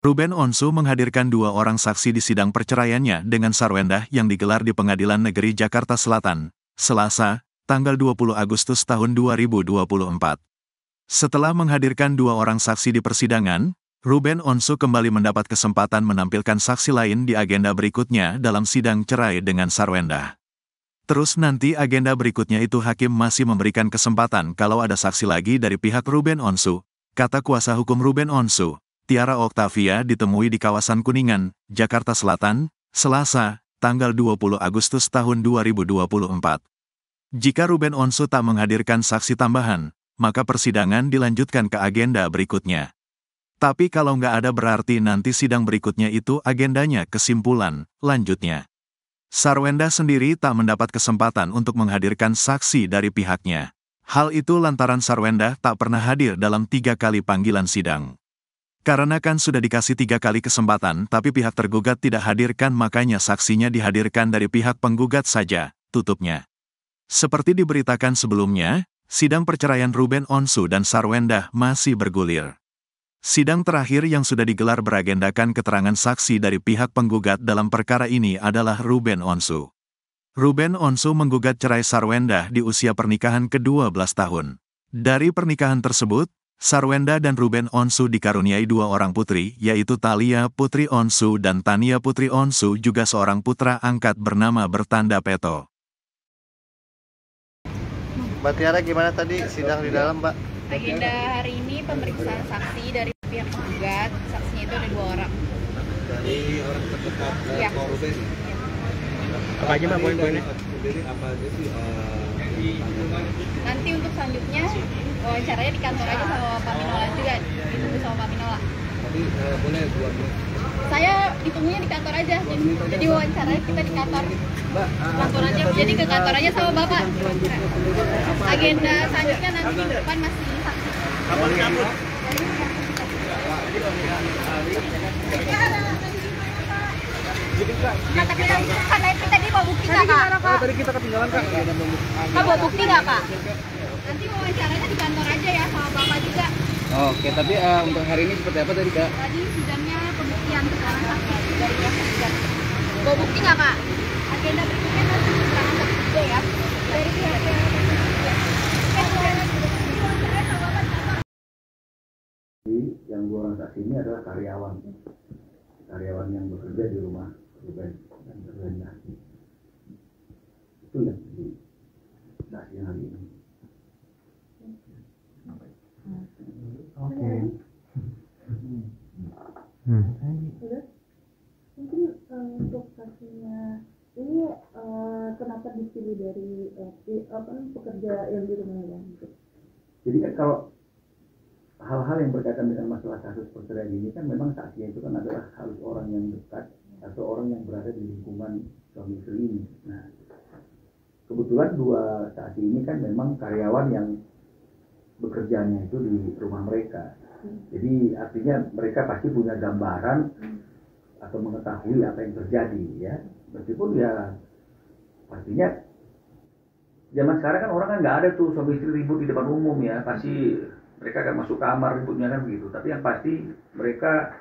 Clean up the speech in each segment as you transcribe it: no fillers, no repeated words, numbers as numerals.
Ruben Onsu menghadirkan dua orang saksi di sidang perceraiannya dengan Sarwendah yang digelar di Pengadilan Negeri Jakarta Selatan, Selasa, tanggal 20 Agustus tahun 2024. Setelah menghadirkan dua orang saksi di persidangan, Ruben Onsu kembali mendapat kesempatan menampilkan saksi lain di agenda berikutnya dalam sidang cerai dengan Sarwendah. Terus nanti agenda berikutnya itu hakim masih memberikan kesempatan kalau ada saksi lagi dari pihak Ruben Onsu, kata kuasa hukum Ruben Onsu, Tiara Oktavia ditemui di kawasan Kuningan, Jakarta Selatan, Selasa, tanggal 20 Agustus tahun 2024. Jika Ruben Onsu tak menghadirkan saksi tambahan, maka persidangan dilanjutkan ke agenda berikutnya. Tapi kalau nggak ada berarti nanti sidang berikutnya itu agendanya kesimpulan, lanjutnya. Sarwendah sendiri tak mendapat kesempatan untuk menghadirkan saksi dari pihaknya. Hal itu lantaran Sarwendah tak pernah hadir dalam 3 kali panggilan sidang. Karena kan sudah dikasih 3 kali kesempatan tapi pihak tergugat tidak hadirkan makanya saksinya dihadirkan dari pihak penggugat saja, tutupnya. Seperti diberitakan sebelumnya, sidang perceraian Ruben Onsu dan Sarwendah masih bergulir. Sidang terakhir yang sudah digelar beragendakan keterangan saksi dari pihak penggugat dalam perkara ini adalah Ruben Onsu. Ruben Onsu menggugat cerai Sarwendah di usia pernikahan ke-12 tahun. Dari pernikahan tersebut, Sarwendah dan Ruben Onsu dikaruniai 2 orang putri, yaitu Thalia Putri Onsu dan Tania Putri Onsu juga seorang putra angkat bernama Bertanda Peto. Mbak Tiara, gimana tadi sidang di dalam, Mbak? Agenda hari ini pemeriksaan saksi dari pihak penggugat, saksinya itu ada 2 orang. Dari orang terdekat Ya. Ruben. Apa aja Mbak poin-poinnya? Apa aja sih? Nanti untuk selanjutnya wawancaranya di kantor aja sama Pak Minola juga, ditunggu sama Pak Minola. Tadi boleh 2 menit. Saya ditunggunya di kantor aja, jadi wawancaranya kita di kantor. Mbak, Kantor aja, jadi ke kantor aja sama Bapak. Agenda selanjutnya nanti minggu depan masih saksi. Kapan cabut? Nah, tapi karena itu tadi bawa bukti nggak, Kak? Tadi kita ketinggalan Kak. Kak, bawa bukti nggak, Kak? Nanti wawancaranya di kantor aja ya, sama Bapak juga. Oke, tapi untuk hari ini seperti apa tadi Kak? Tadi sidangnya pembuktian keterangan saksi dari pihak penggugat. Bawa bukti nggak, Kak? Agenda berikutnya nanti keterangan saksi juga ya. Dari pihak yang 2 orang saksi ini adalah karyawan yang bekerja di rumah Ruben dan Sarwendah. Itu yang di saksi hari ini. Oke. Mungkin untuk saksinya ini kenapa dipilih dari pekerja yang di rumah ya? Jadi kan kalau hal-hal yang berkaitan dengan masalah kasus perceraian ini kan memang saksinya itu kan adalah harus orang yang dekat atau orang yang berada di lingkungan suami istri ini. Nah, kebetulan 2 saksi ini kan memang karyawan yang bekerjanya itu di rumah mereka. Jadi artinya mereka pasti punya gambaran atau mengetahui apa yang terjadi ya. Meskipun ya pastinya zaman sekarang kan orang kan nggak ada tuh suami istri ribut di depan umum ya. Pasti mereka akan masuk kamar ributnya kan begitu. Tapi yang pasti mereka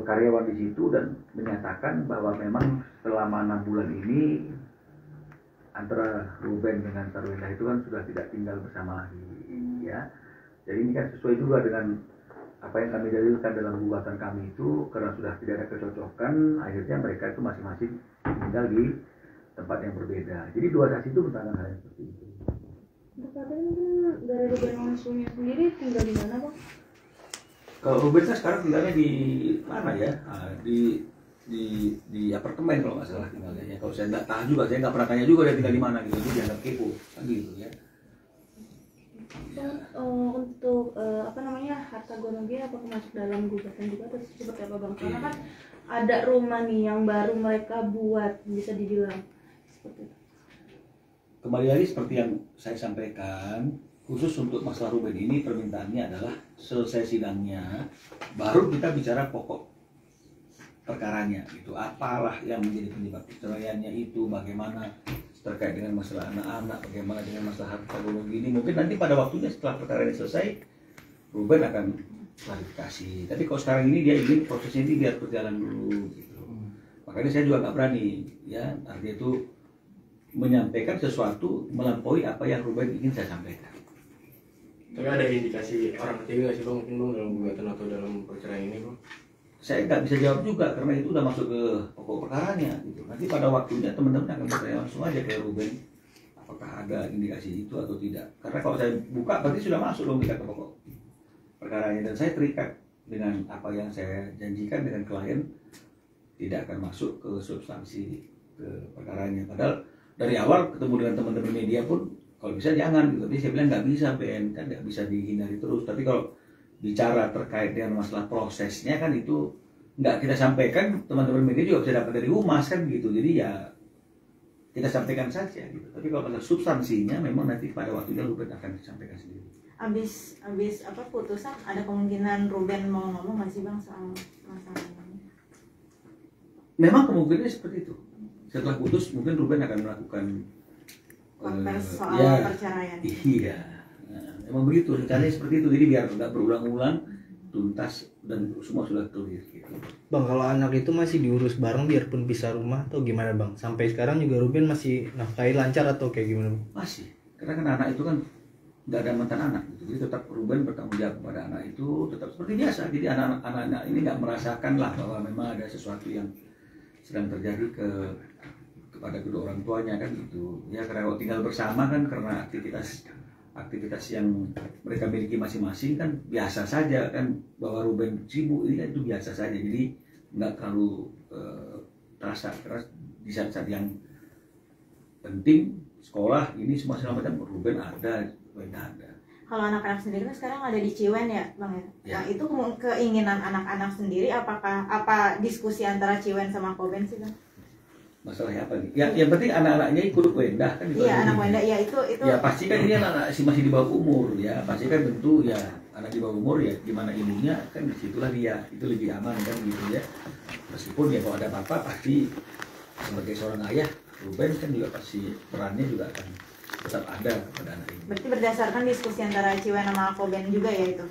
karyawan di situ dan menyatakan bahwa memang selama 6 bulan ini antara Ruben dengan Sarwendah itu kan sudah tidak tinggal bersama lagi ya. Jadi ini kan sesuai juga dengan apa yang kami dalilkan dalam gugatan kami itu, karena sudah tidak ada kecocokan, akhirnya mereka itu masing-masing tinggal di tempat yang berbeda. Jadi 2 saksi itu menerangkan hal yang seperti itu. Katanya mungkin dari Ruben Onsunya sendiri tinggal di mana, Bang? Kalau Ruben sekarang tinggalnya di mana ya? Di apartemen kalau nggak salah tinggalnya. Ya, kalau saya nggak tahu juga, saya nggak pernah tanya juga dia tinggal di mana gitu. Itu dianggap kepo, kan gitu ya. Untuk harta gonogi apakah masuk dalam gugatan juga atau seperti apa, Bang? Karena kan ada rumah nih yang baru mereka buat, bisa dibilang seperti itu. Kembali lagi seperti yang saya sampaikan, khusus untuk masalah Ruben ini permintaannya adalah selesai sidangnya, baru kita bicara pokok perkaranya gitu. Apalah yang menjadi penyebab perceraiannya itu, bagaimana terkait dengan masalah anak-anak, bagaimana dengan masalah harta gonogi ini. Mungkin nanti pada waktunya setelah perkara ini selesai, Ruben akan klarifikasi. Tapi kalau sekarang ini dia ingin prosesnya ini biar berjalan dulu gitu. Makanya saya juga nggak berani ya, artinya itu menyampaikan sesuatu melampaui apa yang Ruben ingin saya sampaikan. Tapi ada indikasi orang ketiga nggak sih bang, mungkin bang dalam gugatan atau dalam perceraian ini bang? Saya nggak bisa jawab juga karena itu udah masuk ke pokok perkaranya gitu. Nanti pada waktunya teman-teman akan bertanya langsung aja ke Ruben apakah ada indikasi itu atau tidak. Karena kalau saya buka berarti sudah masuk dong kita ke pokok perkaranya, dan saya terikat dengan apa yang saya janjikan dengan klien tidak akan masuk ke substansi ke perkaranya. Padahal dari awal ketemu dengan teman-teman media pun kalau bisa jangan gitu. Tapi saya bilang nggak bisa Ben, kan nggak bisa dihindari terus. Tapi kalau bicara terkait dengan masalah prosesnya kan itu nggak kita sampaikan, teman-teman media juga bisa dapat dari humas kan gitu. Jadi ya kita sampaikan saja gitu. Tapi kalau masalah substansinya memang nanti pada waktunya Ruben akan disampaikan sendiri. Abis apa putusan ada kemungkinan Ruben mau ngomong nggak sih bang soal masalah ini? Memang kemungkinannya seperti itu. Setelah putus mungkin Ruben akan melakukan konversi soal ya, perceraian. Iya, nah, emang begitu. Rencananya seperti itu. Jadi biar nggak berulang-ulang, tuntas dan semua sudah clear gitu. Bang, kalau anak itu masih diurus bareng biarpun pisah rumah atau gimana bang? Sampai sekarang juga Ruben masih nafkahi lancar atau kayak gimana bang? Masih, karena kan anak itu kan nggak ada mantan anak gitu. Jadi tetap Ruben bertanggung jawab kepada anak itu tetap seperti biasa. Jadi anak-anak ini nggak merasakan lah bahwa memang ada sesuatu yang sedang terjadi kepada kedua orang tuanya kan gitu. Ya karena kalau tinggal bersama kan karena aktivitas yang mereka miliki masing-masing kan biasa saja kan, bahwa Ruben sibuk ini kan itu biasa saja. Jadi nggak terlalu terasa keras di saat-saat yang penting sekolah ini semua segala macam Ruben ada. Kalau anak-anak sendiri kan sekarang ada di Ciwen ya bang ya. Ya. Nah itu keinginan anak-anak sendiri apa diskusi antara Ciwen sama Koben sih bang? Masalahnya apa nih? Ya, yang penting anak-anaknya ikut Wendah kan? Iya anak Wenda ya itu. Ya pasti kan ini anak masih di bawah umur ya, pasti kan tentu ya anak di bawah umur ya gimana ibunya kan disitulah dia itu lebih aman kan gitu ya. Meskipun ya kalau ada apa-apa pasti sebagai seorang ayah Ruben kan juga pasti perannya juga akan tetap ada pada anak ini. Berarti berdasarkan diskusi antara Ciwen sama Koben juga ya itu?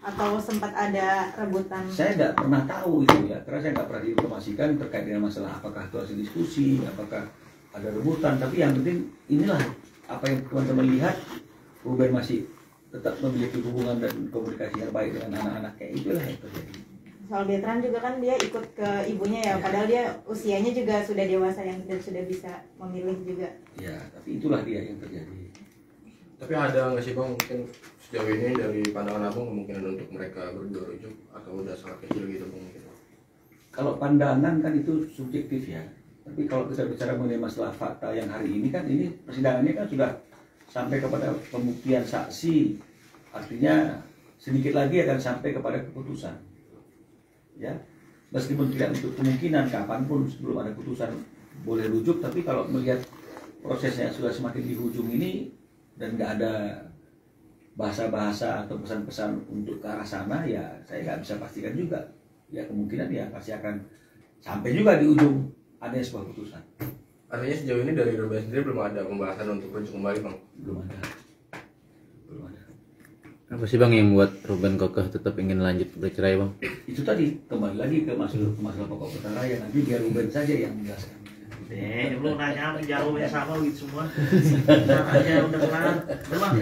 Atau sempat ada rebutan? Saya nggak pernah tahu itu ya, karena saya nggak pernah diinformasikan terkait dengan masalah apakah itu hasil diskusi, apakah ada rebutan. Tapi yang penting inilah apa yang teman-teman lihat, Ruben masih tetap memiliki hubungan dan komunikasi yang baik dengan anak-anaknya, itulah yang terjadi. Soal Betran juga kan dia ikut ke ibunya ya, padahal dia usianya juga sudah dewasa yang sudah bisa memilih juga. Ya, tapi itulah dia yang terjadi. Tapi ada nggak sih bang mungkin sejauh ini dari pandangan abang kemungkinan untuk mereka berdua rujuk atau udah sangat kecil gitu bang? Kalau pandangan kan itu subjektif ya. Tapi kalau kita bicara mengenai masalah fakta yang hari ini kan ini persidangannya kan sudah sampai kepada pembuktian saksi, artinya sedikit lagi akan sampai kepada keputusan. Ya, meskipun tidak untuk kemungkinan kapanpun sebelum ada keputusan boleh rujuk, tapi kalau melihat prosesnya sudah semakin di ujung ini dan nggak ada bahasa-bahasa atau pesan-pesan untuk ke arah sana, ya saya nggak bisa pastikan juga. Ya kemungkinan ya pasti akan sampai juga di ujung ada sebuah keputusan. Artinya sejauh ini dari Ruben sendiri belum ada pembahasan untuk rujuk kembali bang? Belum ada. Apa sih bang yang buat Ruben Kokeh tetap ingin lanjut bercerai bang? Itu tadi kembali lagi ke masalah pokok perkara ya, nanti biar Ruben saja yang menjelaskan. Lu nanya menjawab yang sama gitu semua. Aja udah kelar, udah bang.